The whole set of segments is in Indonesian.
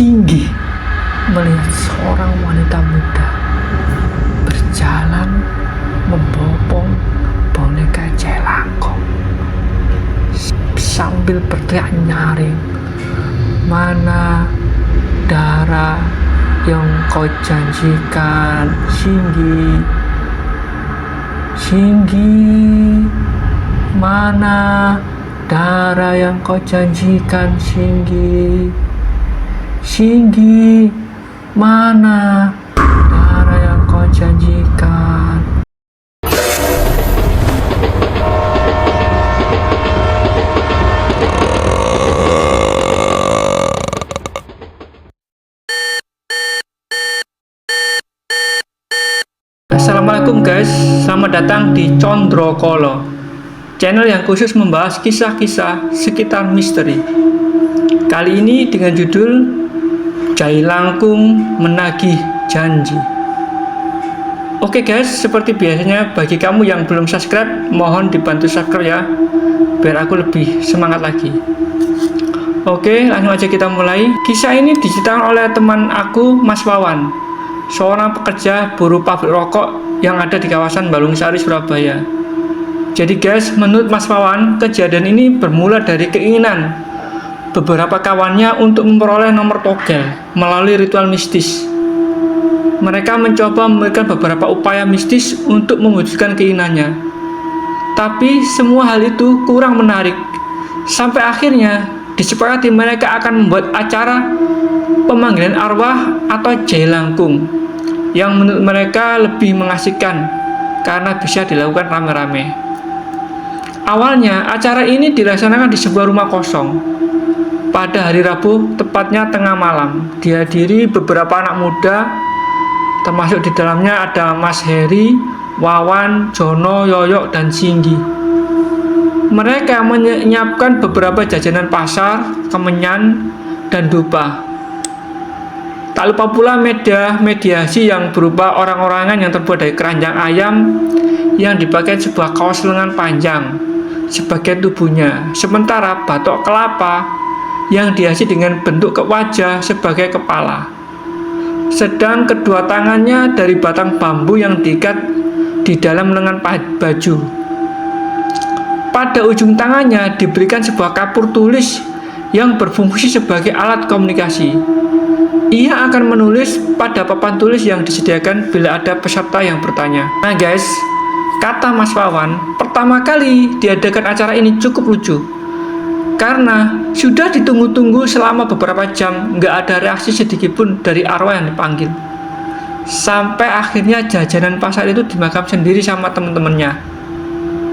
Singgi melihat seorang wanita muda berjalan membopong boneka jelangkung sambil berteriak nyaring, "Mana darah yang kau janjikan, Singgi? Singgi, mana darah yang kau janjikan, Singgi? Singgi, mana darah yang kau janjikan?" Assalamualaikum guys, selamat datang di Condrokolo, channel yang khusus membahas kisah-kisah sekitar misteri. Kali ini dengan judul Jailangkung Menagih Janji. Oke guys, seperti biasanya bagi kamu yang belum subscribe, mohon dibantu subscribe ya, biar aku lebih semangat lagi. Oke, langsung aja kita mulai. Kisah ini diceritakan oleh teman aku, Mas Wawan, seorang pekerja buruh pabrik rokok yang ada di kawasan Balungsari, Surabaya. Jadi guys, menurut Mas Wawan, kejadian ini bermula dari keinginan beberapa kawannya untuk memperoleh nomor togel melalui ritual mistis. Mereka mencoba memberikan beberapa upaya mistis untuk mewujudkan keinginannya, tapi semua hal itu kurang menarik. Sampai akhirnya disepakati mereka akan membuat acara pemanggilan arwah atau jailangkung yang menurut mereka lebih mengasihkan karena bisa dilakukan rame-rame. Awalnya acara ini dilaksanakan di sebuah rumah kosong pada hari Rabu, tepatnya tengah malam. Dihadiri beberapa anak muda, termasuk di dalamnya ada Mas Heri, Wawan, Jono, Yoyok, dan Singgi. Mereka menyiapkan beberapa jajanan pasar, kemenyan, dan dupa. Tak lupa pula mediasi yang berupa orang-orangan yang terbuat dari keranjang ayam yang dipakai sebuah kaos lengan panjang sebagian tubuhnya, sementara batok kelapa yang dihiasi dengan bentuk wajah sebagai kepala. Sedang kedua tangannya dari batang bambu yang diikat di dalam lengan baju. Pada ujung tangannya diberikan sebuah kapur tulis yang berfungsi sebagai alat komunikasi. Ia akan menulis pada papan tulis yang disediakan bila ada peserta yang bertanya. Nah guys, kata Mas Wawan, pertama kali diadakan acara ini cukup lucu karena sudah ditunggu-tunggu selama beberapa jam, nggak ada reaksi sedikit pun dari arwah yang dipanggil. Sampai akhirnya jajanan pasar itu dimakan sendiri sama temen-temennya.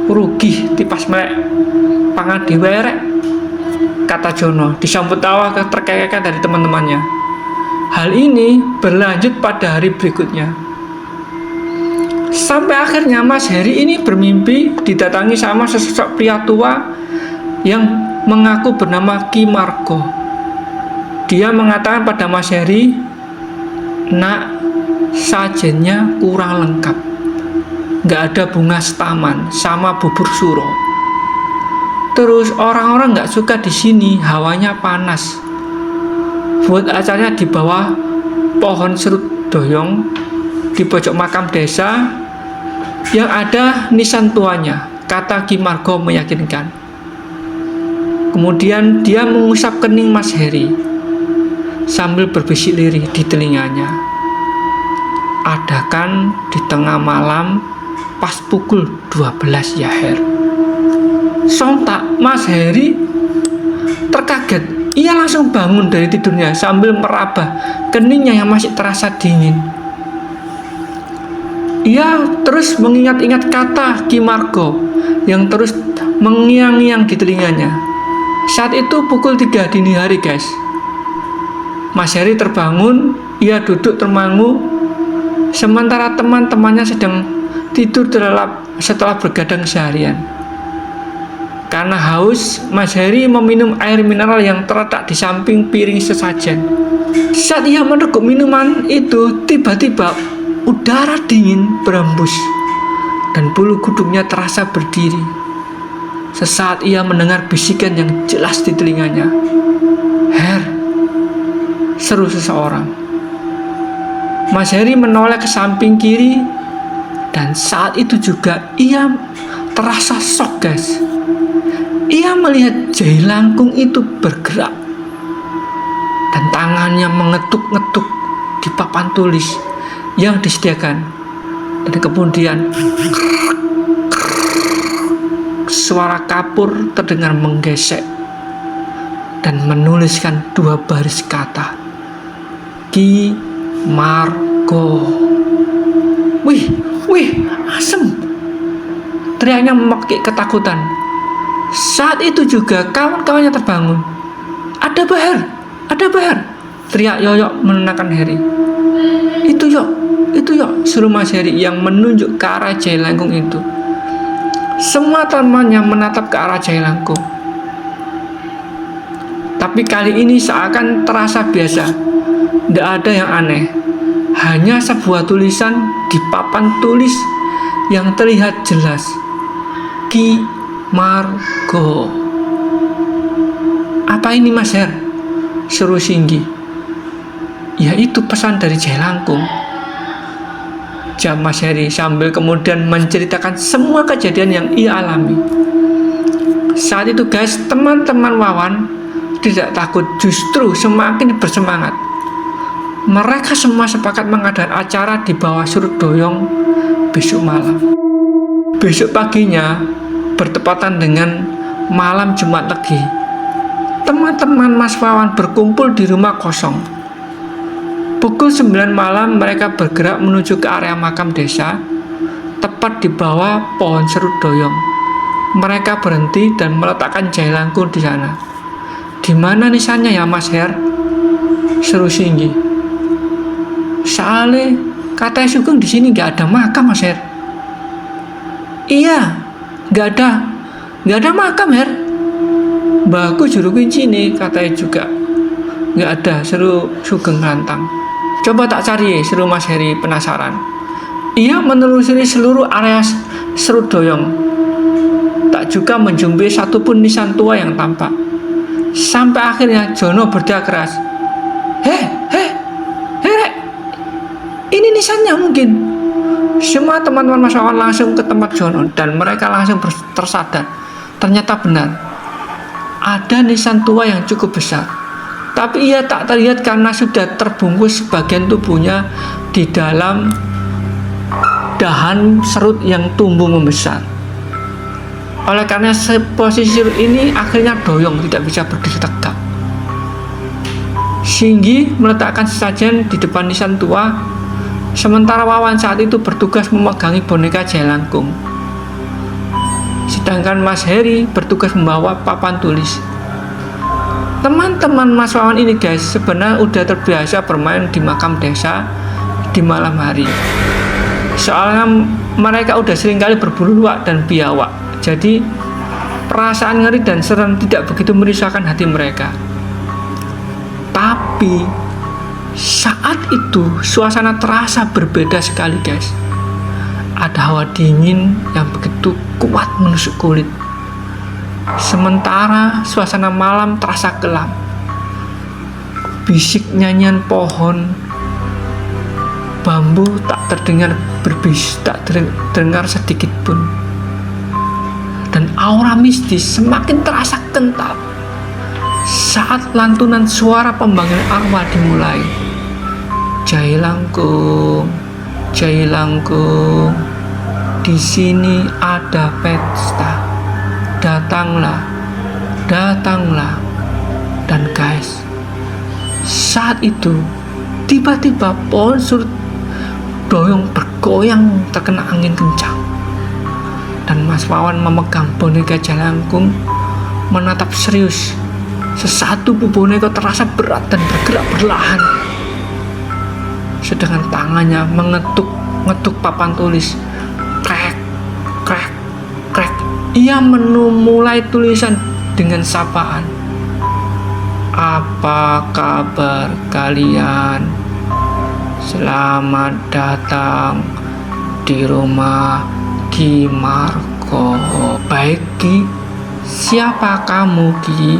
Rugi tipas melek pangan diwerek, kata Jono disambut tawa terkekeh dari teman-temannya. Hal ini berlanjut pada hari berikutnya. Sampai akhirnya Mas Heri ini bermimpi didatangi sama sesosok pria tua yang mengaku bernama Ki Margo. Dia mengatakan pada Mas Heri, "Nak, sajennya kurang lengkap. Gak ada bunga setaman sama bubur suro. Terus orang-orang gak suka di sini, hawanya panas. Buat acaranya di bawah pohon serut doyong di pojok makam desa yang ada nisan tuanya," kata Ki Margo meyakinkan. Kemudian dia mengusap kening Mas Heri sambil berbisik lirih di telinganya. "Adakan di tengah malam pas pukul 12 ya Her." Sontak Mas Heri terkaget. Ia langsung bangun dari tidurnya sambil meraba keningnya yang masih terasa dingin. Ia terus mengingat-ingat kata Ki Margo yang terus mengiang-iang di telinganya. Saat itu pukul 3 dini hari guys. Mas Heri terbangun, ia duduk termangu, sementara teman-temannya sedang tidur terlelap setelah bergadang seharian. Karena haus, Mas Heri meminum air mineral yang terletak di samping piring sesajen. Saat ia meneguk minuman itu, tiba-tiba udara dingin berembus dan bulu kuduknya terasa berdiri. Sesaat ia mendengar bisikan yang jelas di telinganya. "Her, seru seseorang. Mas Heri menoleh ke samping kiri, dan saat itu juga ia terasa shock, guys. Ia melihat jailangkung itu bergerak dan tangannya mengetuk-ngetuk di papan tulis yang disediakan. Dan kemudian suara kapur terdengar menggesek dan menuliskan 2 baris kata, Ki Margo. Wih, asem, teriaknya memakai ketakutan. Saat itu juga kawan-kawannya terbangun. Ada Bahar, teriak Yoyok menenangkan Heri. Itu Yok, suruh Mas Heri yang menunjuk ke arah jailangkung itu. Semua temannya menatap ke arah jailangkung. Tapi kali ini seakan terasa biasa. Tidak ada yang aneh. Hanya sebuah tulisan di papan tulis yang terlihat jelas, Ki Margo. Apa ini, Mas Her? Seru Singgi. Ya, itu pesan dari jailangkung, jawab Mas Heri sambil kemudian menceritakan semua kejadian yang ia alami. Saat itu, guys, teman-teman Wawan tidak takut, justru semakin bersemangat. Mereka semua sepakat mengadakan acara di bawah surut doyong besok malam. Besok paginya bertepatan dengan malam Jumat Legi. Teman-teman Mas Wawan berkumpul di rumah kosong. Pukul 9 malam mereka bergerak menuju ke area makam desa, tepat di bawah pohon serut doyong. Mereka berhenti dan meletakkan jailangkung di sana. Di mana nisannya ya, Mas Her? Seru Singgi. Soalnya katanya Sugeng di sini nggak ada makam, Mas Her. Iya, nggak ada makam, Her. Bagus juru kunci nih, katanya juga. Nggak ada, seru Sugeng lantang. Coba tak cari, seru Mas Heri penasaran. Ia menelusuri seluruh area serut doyong. Tak juga menjumpai satupun nisan tua yang tampak. Sampai akhirnya Jono berteriak keras, Hei, ini nisannya mungkin. Semua teman-teman Mas Wawan langsung ke tempat Jono dan mereka langsung tersadar. Ternyata benar, ada nisan tua yang cukup besar. Tapi ia tak terlihat karena sudah terbungkus sebagian tubuhnya di dalam dahan serut yang tumbuh membesar. Oleh karena posisi serut ini akhirnya doyong, tidak bisa berdiri tegak. Singgi meletakkan sesajen di depan nisan tua, sementara Wawan saat itu bertugas memegangi boneka jailangkung. Sedangkan Mas Heri bertugas membawa papan tulis. Teman-teman Mas Wawan ini, guys, sebenarnya udah terbiasa bermain di makam desa di malam hari. Soalnya mereka udah seringkali berburu luwak dan biawak. Jadi perasaan ngeri dan serem tidak begitu merisaukan hati mereka. Tapi saat itu suasana terasa berbeda sekali, guys. Ada hawa dingin yang begitu kuat menusuk kulit. Sementara suasana malam terasa kelam. Bisik nyanyian pohon bambu tak terdengar berbisik, tak terdengar sedikit pun. Dan aura mistis semakin terasa kental saat lantunan suara pemanggilan arwah dimulai. Jailangkung, Jailangkung, di sini ada pesta. Datanglah, datanglah. Dan guys, saat itu tiba-tiba pohon surut doyong bergoyang terkena angin kencang. Dan Mas Wawan memegang boneka jailangkung, menatap serius. Sesaat tubuh boneka terasa berat dan bergerak perlahan. Sedangkan tangannya mengetuk-ngetuk papan tulis. Krek, krek, krek. Ia memulai tulisan dengan sapaan. Apa kabar kalian? Selamat datang di rumah Ki Margo. Baik, Ki. Siapa kamu, Ki?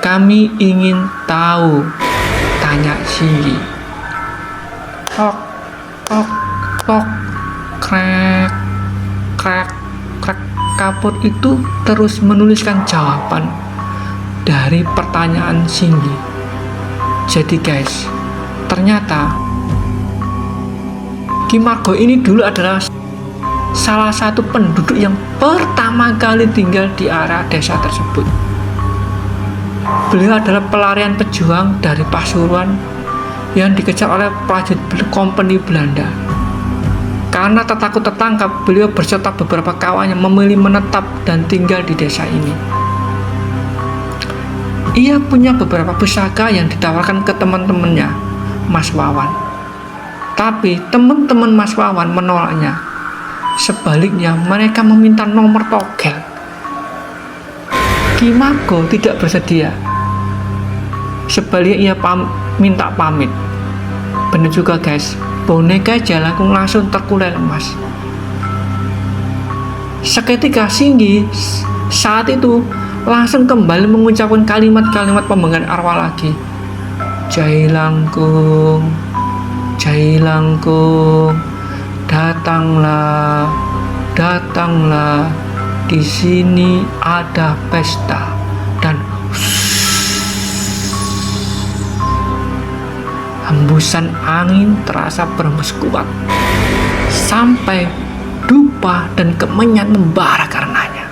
Kami ingin tahu, tanya Singgi. Tok, tok, tok, krek, krek, krek. Kapur itu terus menuliskan jawaban dari pertanyaan Singgi. Jadi guys, ternyata Ki Margo ini dulu adalah salah satu penduduk yang pertama kali tinggal di area desa tersebut. Beliau adalah pelarian pejuang dari Pasuruan yang dikejar oleh prajurit kompeni Belanda. Karena takut tertangkap, beliau berserta beberapa kawannya memilih menetap dan tinggal di desa ini. Ia punya beberapa pusaka yang ditawarkan ke teman-temannya, Mas Wawan. Tapi teman-teman Mas Wawan menolaknya. Sebaliknya, mereka meminta nomor togel. Ki Margo tidak bersedia. Sebaliknya ia minta pamit. Benar juga guys, boneka Jalangkung langsung terkulai lemas. Seketika Singgi saat itu langsung kembali mengucapkan kalimat-kalimat pembanggaan arwah lagi. Jalangkung, Jalangkung, datanglah, datanglah, di sini ada pesta. Dan hembusan angin terasa berhembus kuat sampai dupa dan kemenyan membara karenanya.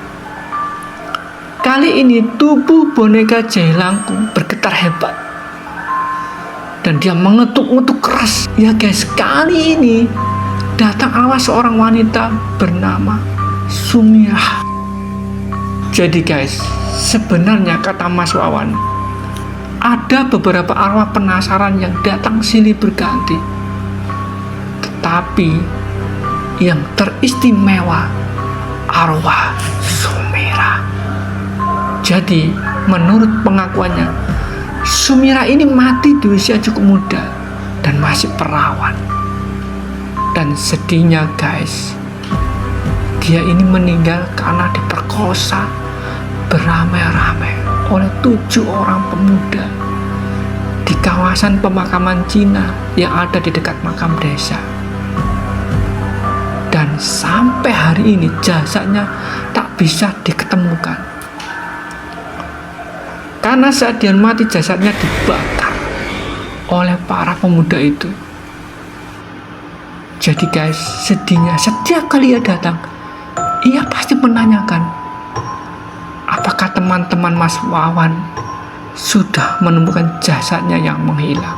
Kali ini tubuh boneka Jalangkung bergetar hebat dan dia mengetuk-ngetuk keras. Ya guys, kali ini datang arwah seorang wanita bernama Sumirah. Jadi guys, sebenarnya kata Mas Wawan, ada beberapa arwah penasaran yang datang silih berganti. Tetapi yang teristimewa arwah Sumirah. Jadi menurut pengakuannya, Sumirah ini mati di usia cukup muda dan masih perawan. Dan sedihnya guys, dia ini meninggal karena diperkosa beramai-ramai oleh 7 orang pemuda di kawasan pemakaman Cina yang ada di dekat makam desa. Dan sampai hari ini jasadnya tak bisa diketemukan. Karena saat dia mati jasadnya dibakar oleh para pemuda itu. Jadi guys, sedihnya setiap kali ia datang, ia pasti menanyakan, apakah teman-teman Mas Wawan sudah menemukan jasadnya yang menghilang.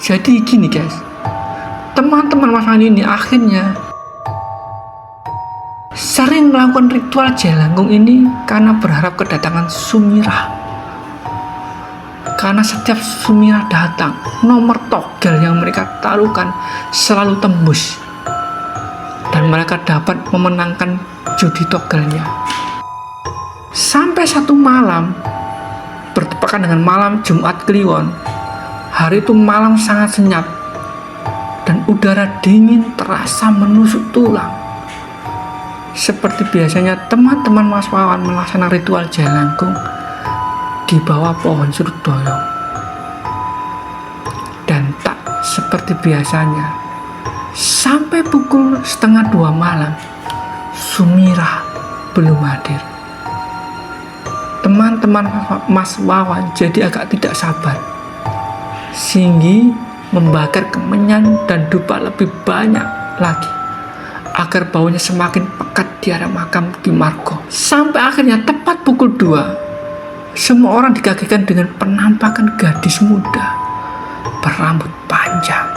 Jadi gini guys, teman-teman Mas Wawan ini akhirnya sering melakukan ritual Jalangkung ini karena berharap kedatangan Sumirah. Karena setiap Sumirah datang, nomor togel yang mereka taruhkan selalu tembus dan mereka dapat memenangkan judi togelnya. Sampai satu malam bertepatan dengan malam Jumat Kliwon. Hari itu malam sangat senyap dan udara dingin terasa menusuk tulang. Seperti biasanya teman-teman Mas Wawan melaksanakan ritual Jalangkung di bawah pohon surut doyong. Dan tak seperti biasanya, sampai pukul 1:30 malam Sumirah belum hadir. Teman-teman Mas Wawan jadi agak tidak sabar. Singgi membakar kemenyan dan dupa lebih banyak lagi agar baunya semakin pekat di area makam Ki Margo. Sampai akhirnya tepat pukul 2, semua orang dikagetkan dengan penampakan gadis muda berambut panjang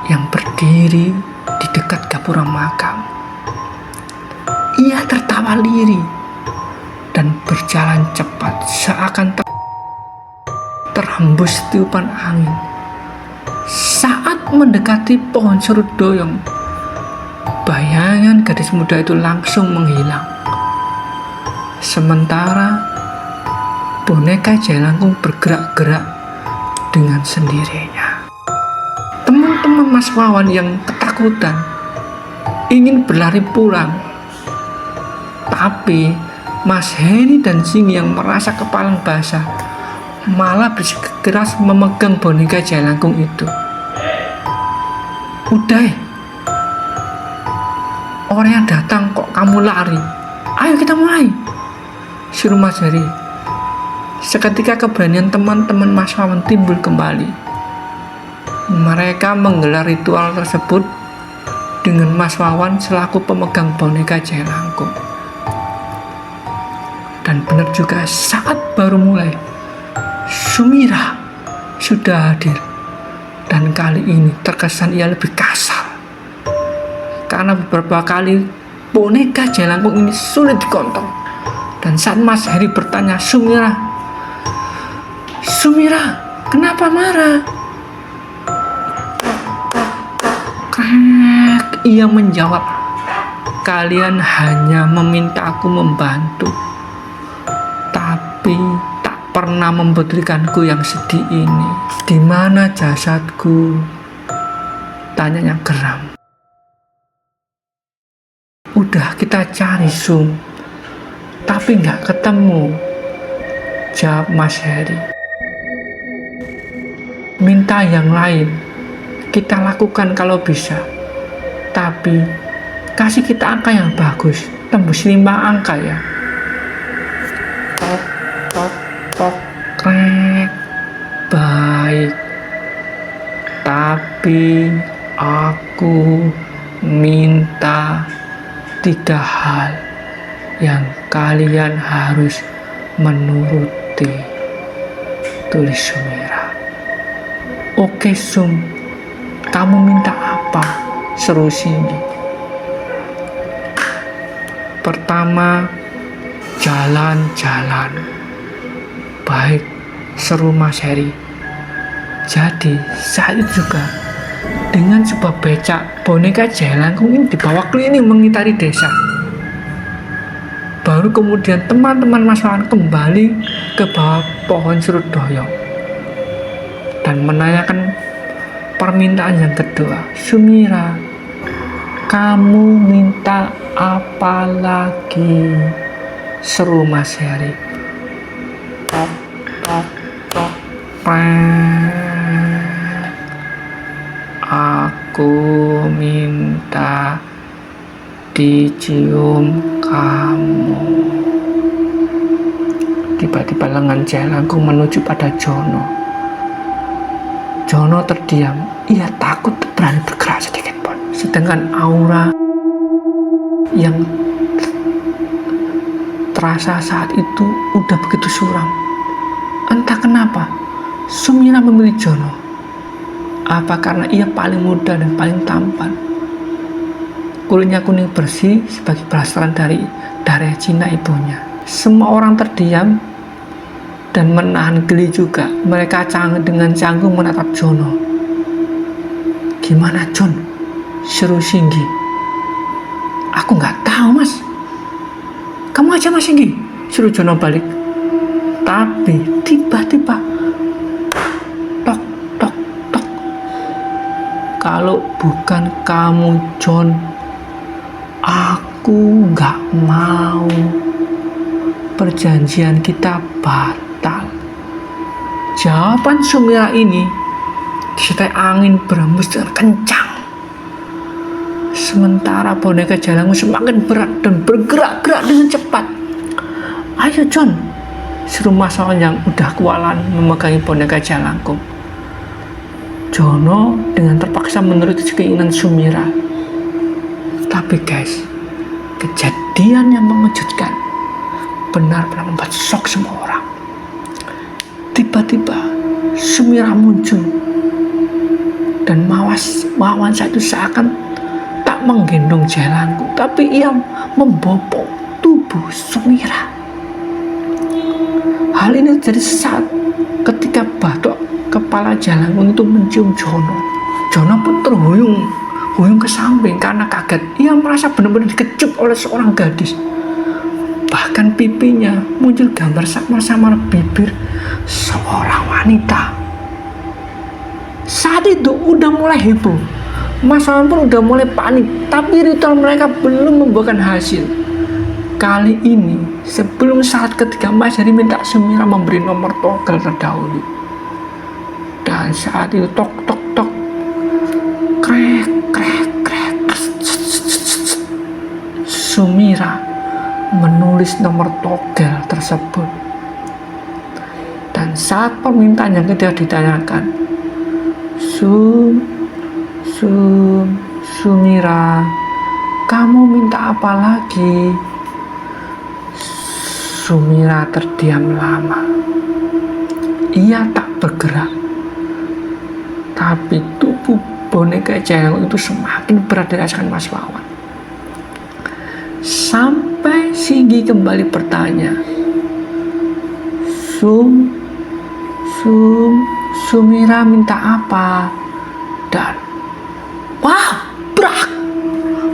yang berdiri di dekat gapura makam. Ia tertawa lirih dan berjalan cepat seakan terhembus tiupan angin. Saat mendekati pohon surut doyong, bayangan gadis muda itu langsung menghilang. Sementara boneka Jalangkung bergerak-gerak dengan sendirinya. Teman-teman Mas Wawan yang ketakutan ingin berlari pulang, tapi Mas Heri dan Singgi yang merasa kepalang basah malah keras memegang boneka jelangkung itu. Udah, orang yang datang kok kamu lari? Ayo kita mulai, suruh Mas Heri. Seketika keberanian teman-teman Mas Wawan timbul kembali. Mereka menggelar ritual tersebut dengan Mas Wawan selaku pemegang boneka jelangkung. Dan benar juga, saat baru mulai, Sumira sudah hadir. Dan kali ini terkesan ia lebih kasar, karena beberapa kali boneka jelangkung ini sulit dikontrol. Dan saat Mas Heri bertanya, Sumira, kenapa marah? Ia menjawab, kalian hanya meminta aku membantu, tapi tak pernah memberikanku yang sedih ini. Di mana jasadku? Tanyanya geram. Udah kita cari Sum, tapi nggak ketemu, jawab Mas Heri. Minta yang lain, kita lakukan kalau bisa. Tapi kasih kita angka yang bagus, tembus 5 angka ya. Tok, tok, tok, krek. Baik, tapi aku minta 3 hal yang kalian harus menuruti, tulis Sumira. Oke Sum, kamu minta apa? Seru Singgi. Pertama, jalan-jalan. Baik, seru Mas Heri. Jadi saat itu juga, dengan sebuah becak, boneka jelangkung ini dibawa keliling mengitari desa. Baru kemudian teman-teman Mas Wawan kembali ke bawah pohon Surudoyo dan menanyakan permintaan yang kedua. Sumira, kamu minta apa lagi? Seru Mas Heri. Tok, tok, tok, aku minta dicium kamu. Tiba-tiba lengan jelangkung menuju pada Jono. Jono terdiam. Ia takut berani bergerak sedikit pun. Sedangkan aura yang terasa saat itu udah begitu suram. Entah kenapa Sumira memilih Jono. Apa karena ia paling muda dan paling tampan? Kulitnya kuning bersih sebagai belasteran dari darah Cina ibunya. Semua orang terdiam dan menahan geli juga. Mereka dengan canggung menatap Jono. Gimana John? Seru Singgi. Aku nggak tahu Mas. Kamu aja Mas Singgi, seru Jono balik. Tapi tiba-tiba tok tok tok. Kalau bukan kamu John, aku nggak mau. Perjanjian kita batal. Jawaban Sumira ini disertai angin berhembus dengan kencang. Sementara boneka jelangkung semakin berat dan bergerak-gerak dengan cepat. Ayo John, seru Mas Wawan yang udah kewalahan memegangi boneka jelangkung. Jono dengan terpaksa menuruti keinginan Sumira. Tapi guys, kejadian yang mengejutkan benar-benar membuat shock semua orang. Tiba-tiba Sumira muncul dan Wawan saat itu seakan tak menggendong jelangkung, tapi ia membopong tubuh Sumira. Hal ini terjadi saat ketika batok kepala jelangkung itu mencium Jono. Jono pun terhuyung ke samping karena kaget. Ia merasa benar-benar dikecup oleh seorang gadis. Bahkan pipinya muncul gambar samar-samar bibir seorang wanita. Saat itu udah mulai heboh. Mas Wawan pun udah mulai panik. Tapi ritual mereka belum membuahkan hasil. Kali ini sebelum saat ketika Mas Heri minta Sumira memberi nomor togel terdahulu, Dan saat itu tok tok tok, krek krek krek, Sumira menulis nomor togel tersebut. Dan saat permintaan yang tidak ditanyakan, Sumira, kamu minta apa lagi? Sumira terdiam lama. Ia tak bergerak. Tapi tubuh boneka jelangkung itu semakin berat dirasakan Mas Wawan. Sampai Singgi kembali bertanya, Sumira minta apa? Dan wah, brak!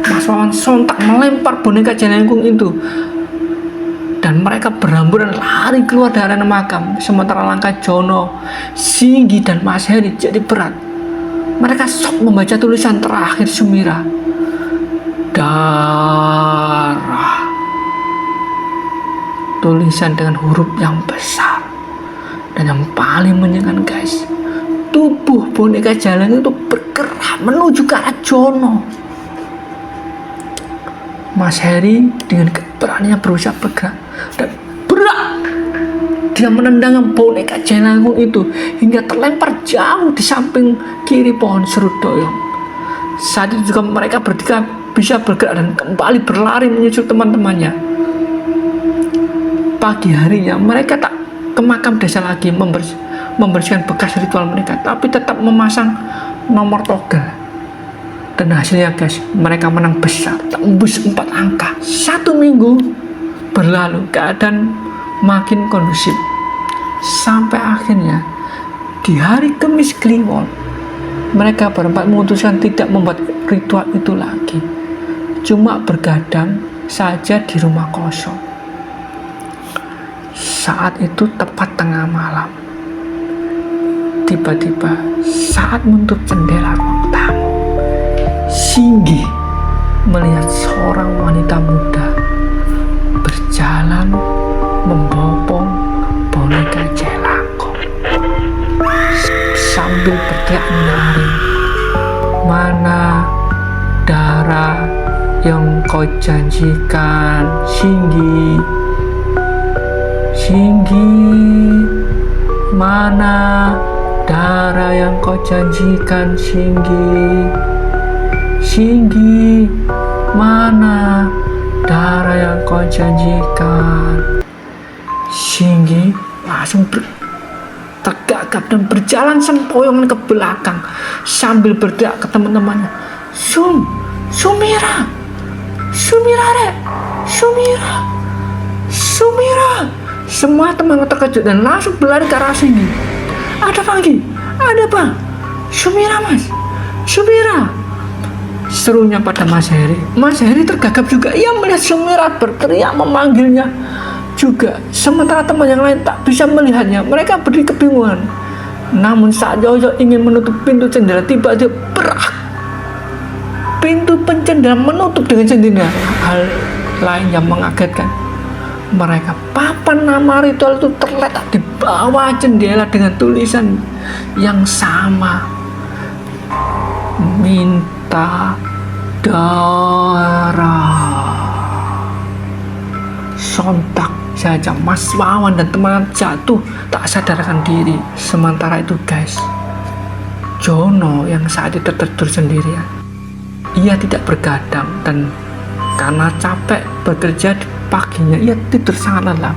Mas Wawan sontak melempar boneka jelangkung itu. Dan mereka berhamburan lari keluar dari arena makam. Sementara langkah Jono, Singgi, dan Mas Heri jadi berat. Mereka sok membaca tulisan terakhir Sumira. Darah. Tulisan dengan huruf yang besar. Dan yang paling menyenangkan guys, tubuh boneka jelangkung itu bergerak menuju ke arah Jono. Mas Heri dengan keberaniannya berusaha bergerak dan berat. Dia menendang boneka jelangkung itu hingga terlempar jauh di samping kiri pohon seruduk. Saat itu juga mereka bertiga bisa bergerak dan kembali berlari menyusul teman-temannya. Pagi harinya mereka tak ke makam desa lagi membersihkan bekas ritual mereka, tapi tetap memasang nomor togel. Dan hasilnya guys, mereka menang besar, tembus 4 angka. 1 minggu berlalu, keadaan makin kondusif. Sampai akhirnya di hari Kamis Kliwon, mereka berempat memutuskan tidak membuat ritual itu lagi, cuma bergadang saja di rumah kosong. Saat itu tepat tengah malam, tiba-tiba saat menutup jendela ruang tamu, Singgi melihat seorang wanita muda berjalan membopong boneka jelangkung sambil berteriak nyaring, "Mana darah yang kau janjikan, Singgi? Singgi, mana darah yang kau janjikan, Singgi? Singgi, mana darah yang kau janjikan?" Singgi langsung tergagap dan berjalan sempoyongan ke belakang sambil berteriak ke teman-temannya, Sumira, Rek, Sumira. Semua teman terkejut dan langsung berlari ke arah Singgi. Ada Panggi, ada Bang, Sumira Mas, Sumira, serunya pada Mas Heri. Mas Heri tergagap juga. Ia melihat Sumira berteriak memanggilnya juga. Sementara teman yang lain tak bisa melihatnya. Mereka berdiri kebingungan. Namun saat Jojo ingin menutup pintu jendela, tiba-tiba berak. Pintu penjendela menutup dengan sendirinya. Hal lain yang mengagetkan, mereka papan nama ritual itu terletak di bawah jendela dengan tulisan yang sama, minta darah. Sontak saja Mas Wawan dan teman jatuh tak sadarkan diri. Sementara itu guys, Jono yang saat itu tertidur sendirian, ia tidak bergadang dan karena capek bekerja di paginya ia tidur sangat lelap.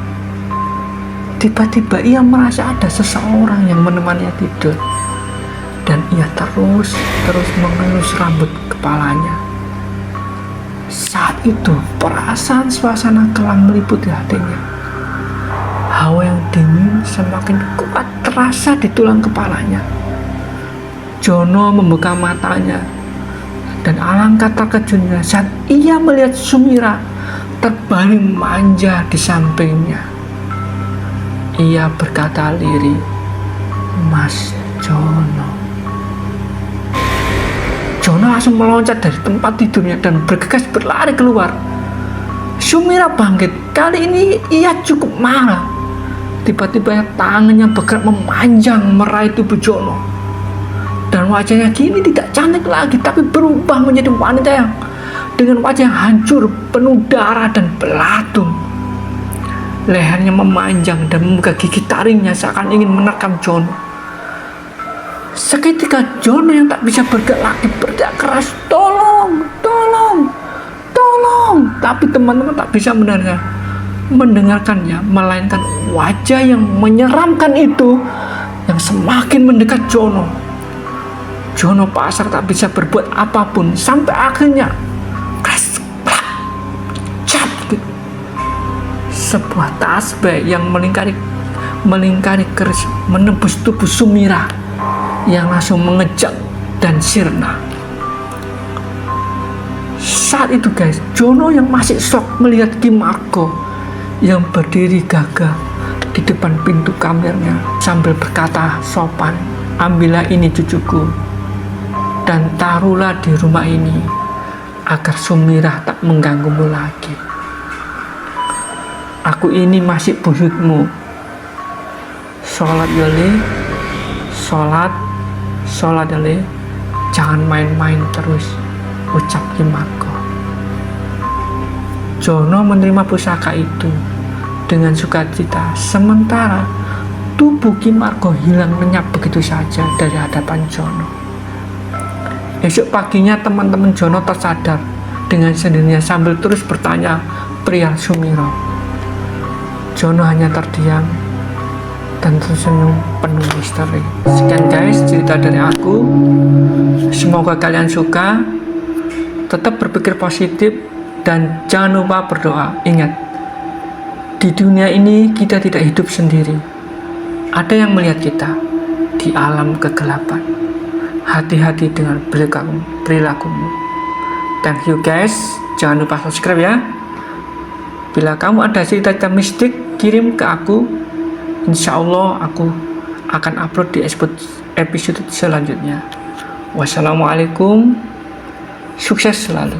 Tiba-tiba ia merasa ada seseorang yang menemaninya tidur dan ia terus mengelus rambut kepalanya. Saat itu perasaan suasana kelam meliputi hatinya. Hawa yang dingin semakin kuat terasa di tulang kepalanya. Jono membuka matanya dan alangkah terkejutnya saat ia melihat Sumira terbaring manja di sampingnya. Ia berkata lirih, "Mas Jono." Jono langsung meloncat dari tempat tidurnya dan bergegas berlari keluar. Sumira bangkit. Kali ini ia cukup marah. Tiba-tiba tangannya bergerak memanjang meraih tubuh Jono. Dan wajahnya kini tidak cantik lagi, tapi berubah menjadi wanita yang dengan wajah yang hancur, penuh darah dan belatung. Lehernya memanjang dan membuka gigi taringnya seakan ingin menerkam Jono. Seketika Jono yang tak bisa bergerak lagi berteriak keras, "Tolong, tolong, tolong!" Tapi teman-teman tak bisa mendengarkannya, melainkan wajah yang menyeramkan itu yang semakin mendekat Jono. Jono pasrah tak bisa berbuat apapun sampai akhirnya sebuah tasbih yang melingkari keris menembus tubuh Sumira yang langsung mengejak dan sirna. Saat itu guys, Jono yang masih shock melihat Ki Marco yang berdiri gagah di depan pintu kamarnya sambil berkata sopan, "Ambillah ini cucuku dan taruhlah di rumah ini agar Sumira tak mengganggumu lagi. Aku ini masih buyutmu. Sholat yole, sholat yole, jangan main-main terus," ucap Ki Marco. Jono menerima pusaka itu dengan sukacita, sementara tubuh Ki Marco hilang lenyap begitu saja dari hadapan Jono. Esok paginya teman-teman Jono tersadar dengan sendirinya sambil terus bertanya perihal Sumira. Jono hanya terdiam dan tersenyum penuh misteri. Sekian guys cerita dari aku. Semoga kalian suka. Tetap berpikir positif dan jangan lupa berdoa. Ingat, di dunia ini kita tidak hidup sendiri. Ada yang melihat kita di alam kegelapan. Hati-hati dengan perilakumu. Thank you guys. Jangan lupa subscribe ya. Bila kamu ada cerita-cerita mistik, kirim ke aku. Insya Allah aku akan upload di episode selanjutnya. Wassalamualaikum. Sukses selalu.